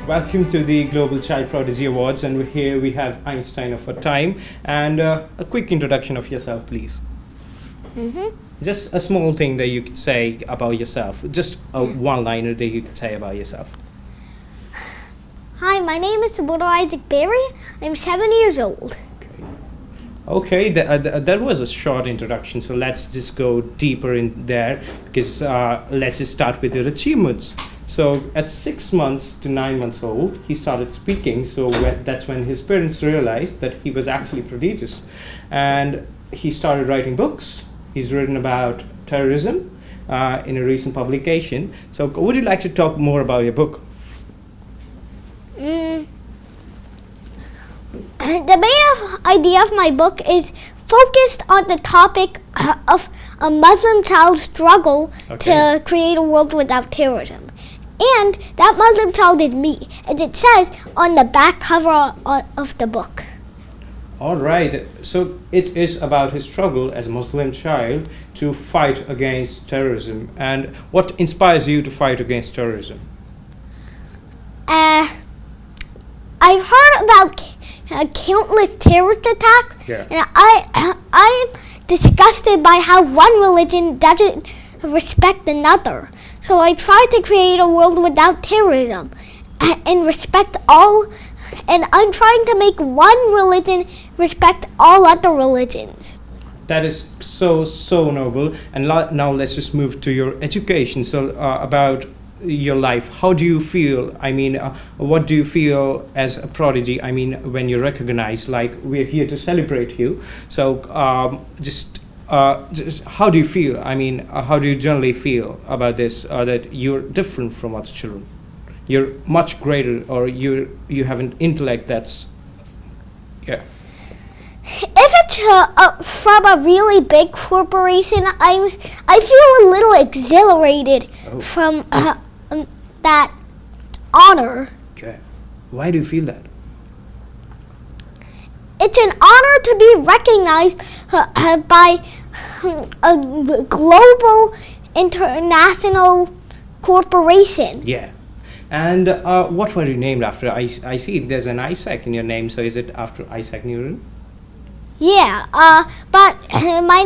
Welcome to the Global Child Prodigy Awards, and here we have Einstein of our time. And a quick introduction of yourself, please. Just a small thing that you could say about yourself. Just a one-liner that you could say about yourself. Hi, my name is Soborno Isaac Bari. I'm 7 years old. Okay, that was a short introduction, so let's just go deeper in there, because let's just start with your achievements. So at 6 months to 9 months old, he started speaking, so that's when his parents realized that he was actually prodigious. And he started writing books. He's written about terrorism in a recent publication. So would you like to talk more about your book? The main idea of my book is focused on the topic of a Muslim child's struggle to create a world without terrorism. And that Muslim child is me, as it says on the back cover of the book. All right, so it is about his struggle as a Muslim child to fight against terrorism. And what inspires you to fight against terrorism? I've heard about countless terrorist attacks, and I'm disgusted by how one religion doesn't respect another. So I try to create a world without terrorism and respect all, and I'm trying to make one religion respect all other religions. That is so noble. And now let's just move to your education. So about your life, how do you feel? I mean, what do you feel as a prodigy? I mean, when you're recognized, like we're here to celebrate you. So just how do you feel? I mean, how do you generally feel about this? That you're different from other children. You're much greater, or you have an intellect that's, If it's from a really big corporation, I feel a little exhilarated from that honor. Okay. Why do you feel that? It's an honor to be recognized by a global international corporation. Yeah. And what were you named after? I see there's an Isaac in your name, so is it after Isaac Newton? Yeah, but my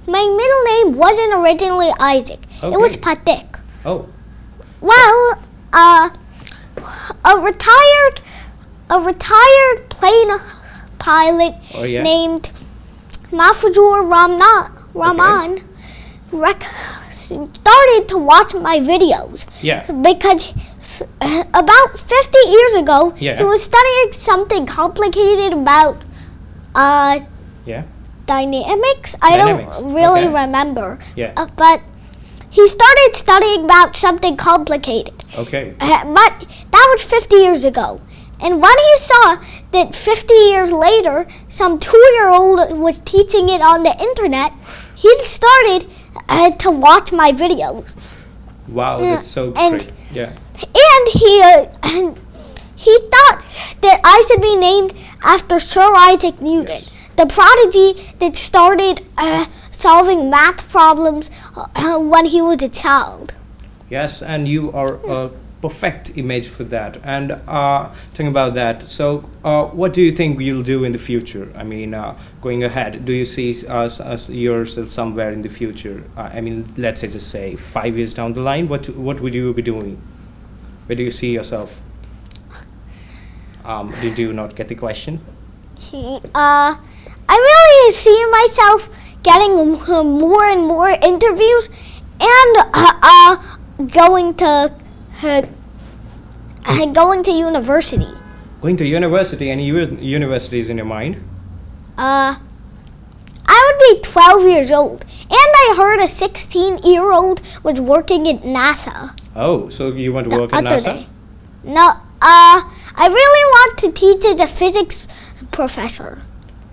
middle name wasn't originally Isaac. Okay. It was Patek. Oh. Well, a retired plane pilot named Mahfouzur Rahman started to watch my videos. Yeah. Because about 50 years ago, he was studying something complicated about dynamics. I don't really remember. Yeah. But he started studying about something complicated. Okay. But that was 50 years ago. And when he saw that 50 years later, some 2-year-old was teaching it on the internet, he started to watch my videos. Wow, that's so great. Yeah. And he thought that I should be named after Sir Isaac Newton, the prodigy that started solving math problems when he was a child. Yes, and you are a perfect image for that. And talking about that, so what do you think you'll do in the future? I mean, going ahead, do you see yourself somewhere in the future? I mean, let's just say 5 years down the line, what would you be doing? Where do you see yourself? Did you not get the question? I really see myself getting more and more interviews and going to university. Going to university? Any universities in your mind? I would be 12 years old, and I heard a 16-year-old was working at NASA. Oh, so you want to work at NASA? Day. No, I really want to teach as a physics professor.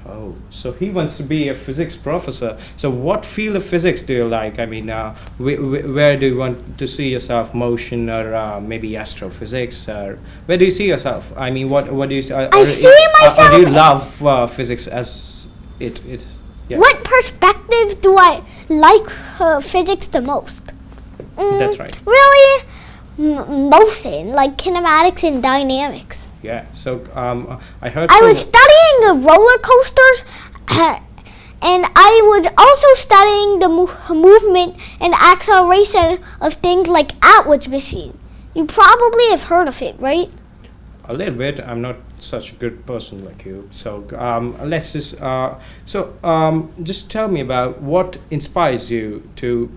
Oh, so he wants to be a physics professor. So what field of physics do you like? I mean, where do you want to see yourself? Motion, or maybe astrophysics? Or where do you see yourself? I mean, what do you see? I see myself. Or do you love physics as it? Yeah. What perspective do I like physics the most? That's right. Really, motion, like kinematics and dynamics. Yeah. So I heard. I was studying the roller coasters, and I was also studying the movement and acceleration of things like Atwood's machine. You probably have heard of it, right? A little bit. I'm not such a good person like you. So let's just. Just tell me about what inspires you to.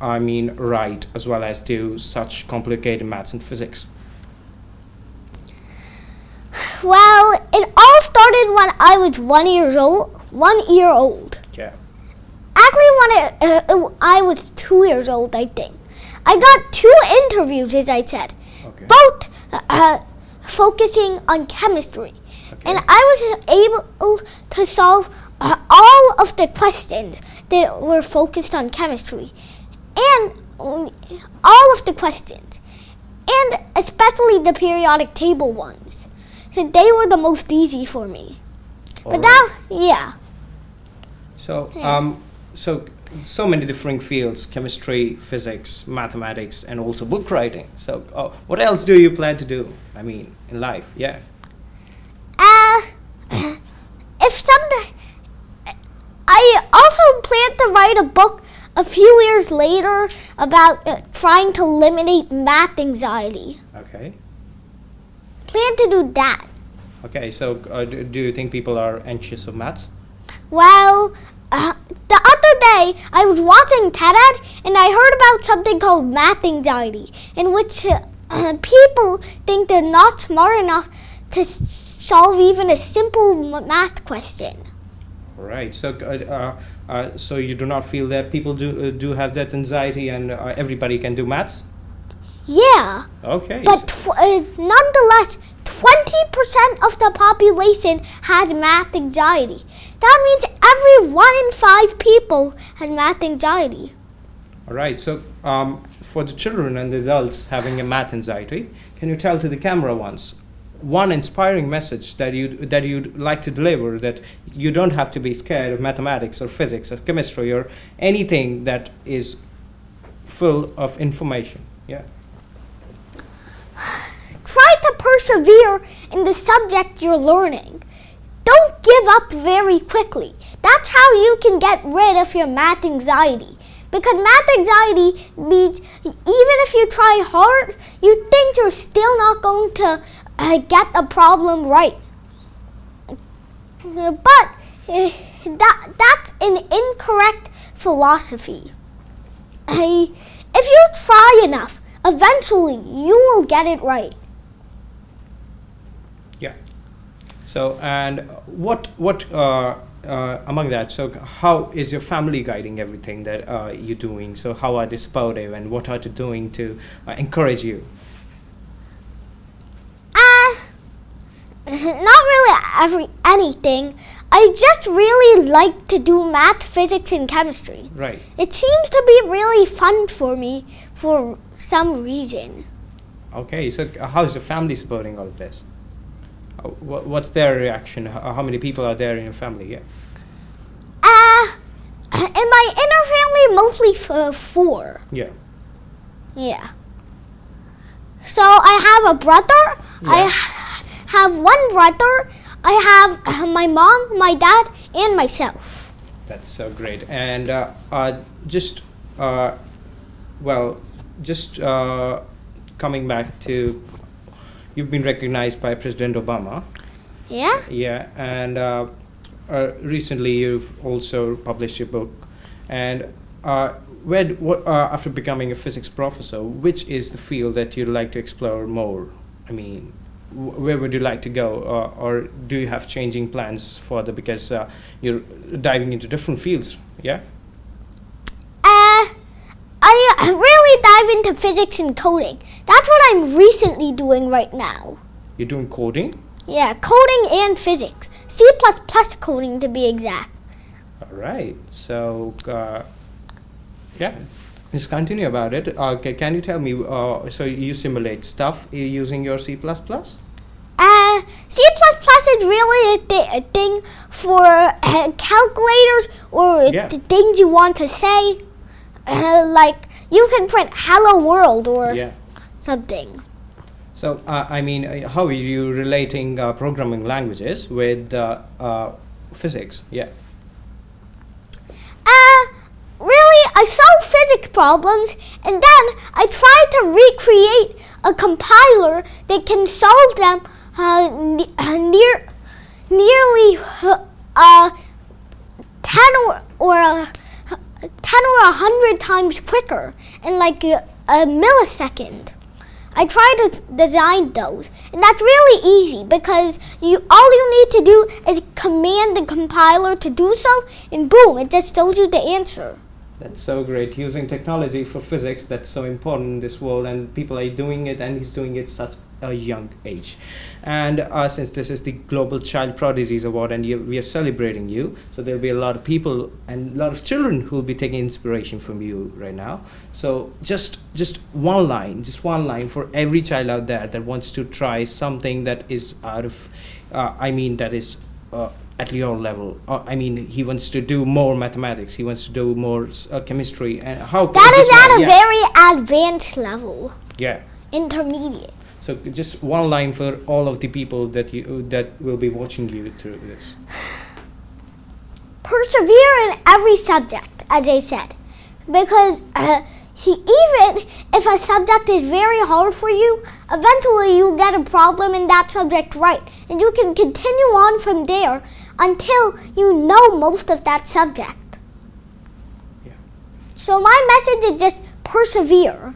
Write as well as do such complicated maths and physics. Well, it all started when I was 1 year old. 1 year old. Yeah. Actually, when I was 2 years old, I think. I got 2 interviews, as I said, Okay. both focusing on chemistry, Okay. and I was able to solve all of the questions that were focused on chemistry, and all of the questions, and especially the periodic table ones. So they were the most easy for me. But now, yeah. So so many different fields: chemistry, physics, mathematics, and also book writing. So what else do you plan to do? I mean, in life, yeah. If someday, I also plan to write a book a few years later about trying to eliminate math anxiety. Okay. Plan to do that. Okay. So do you think people are anxious of maths? Well, the other day I was watching TED and I heard about something called math anxiety, in which people think they're not smart enough to solve even a simple math question. Right. So so you do not feel that people do have that anxiety and everybody can do maths? Yeah. Okay. But nonetheless, 20% of the population has math anxiety. That means every 1 in 5 people has math anxiety. All right. So for the children and the adults having a math anxiety, can you tell to the camera once one inspiring message that you'd like to deliver, that you don't have to be scared of mathematics or physics or chemistry or anything that is full of information? Yeah. Try to persevere in the subject you're learning. Don't give up very quickly. That's how you can get rid of your math anxiety. Because math anxiety means even if you try hard, you think you're still not going to get the problem right. But that's an incorrect philosophy. If you try enough, eventually you will get it right. Yeah. So, and what among that, so how is your family guiding everything that you're doing? So how are they supportive and what are they doing to encourage you? Not really anything. I just really like to do math, physics, and chemistry. Right. It seems to be really fun for me for some reason. Okay, so how's your family supporting all of this? What's their reaction? How many people are there in your family? Yeah. In my inner family, mostly 4. Yeah. Yeah. So I have a brother. Yeah. I have one brother. I have my mom, my dad, and myself. That's so great. And coming back to, you've been recognized by President Obama. Yeah? Yeah, and recently you've also published your book. And after becoming a physics professor, which is the field that you'd like to explore more? I mean, where would you like to go, or do you have changing plans further because you're diving into different fields? Yeah. I really dive into physics and coding. That's what I'm recently doing right now. You're doing coding? Yeah, coding and physics. C++ coding to be exact. All right. So, yeah. Just continue about it. Can you tell me, so you simulate stuff using your C++? C++ is really a thing for calculators or the things you want to say. Like, you can print hello world or... Yeah. something. So, I mean, how are you relating programming languages with physics? Yeah. Really, I solved physics problems, and then I tried to recreate a compiler that can solve them nearly 10 or 100 times quicker in like a millisecond. I tried to design those, and that's really easy because all you need to do is command the compiler to do so, and boom, it just shows you the answer. That's so great. Using technology for physics, that's so important in this world, and people are doing it, and he's doing it such a young age. And since this is the Global Child Prodigies Award, and we are celebrating you, so there'll be a lot of people and a lot of children who will be taking inspiration from you right now. So just one line for every child out there that wants to try something that is out of, that is at your level. He wants to do more mathematics. He wants to do more chemistry. And how? That is at a very advanced level. Yeah. Intermediate. So just one line for all of the people that will be watching you through this. Persevere in every subject, as I said, because even if a subject is very hard for you, eventually you'll get a problem in that subject right, and you can continue on from there until you know most of that subject. Yeah. So my message is just persevere.